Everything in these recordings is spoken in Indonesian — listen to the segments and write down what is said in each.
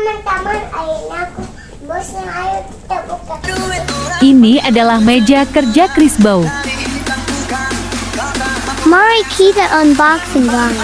teman-teman, akhirnya aku bosnya, ayo kita buka. Ini adalah meja kerja Chris Bow. Mari kita unboxing guys.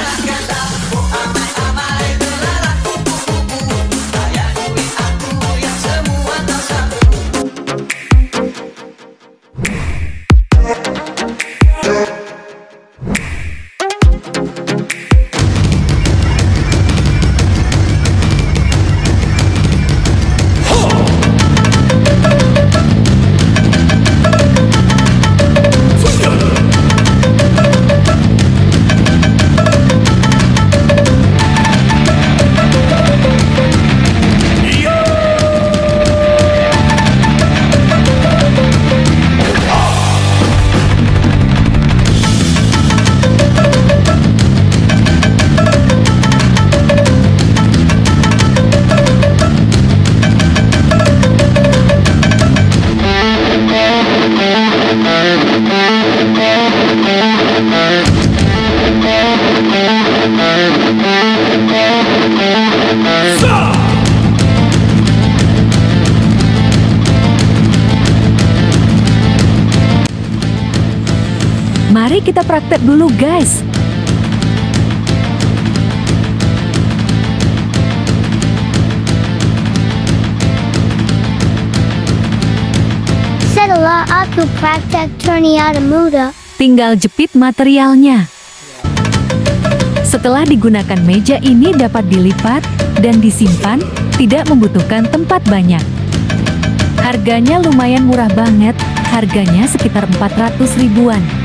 Mari kita praktek dulu guys. Setelah aku praktek ternyata mudah. Tinggal jepit materialnya. Setelah digunakan, meja ini dapat dilipat dan disimpan, tidak membutuhkan tempat banyak. Harganya lumayan murah banget, harganya sekitar 400 ribuan.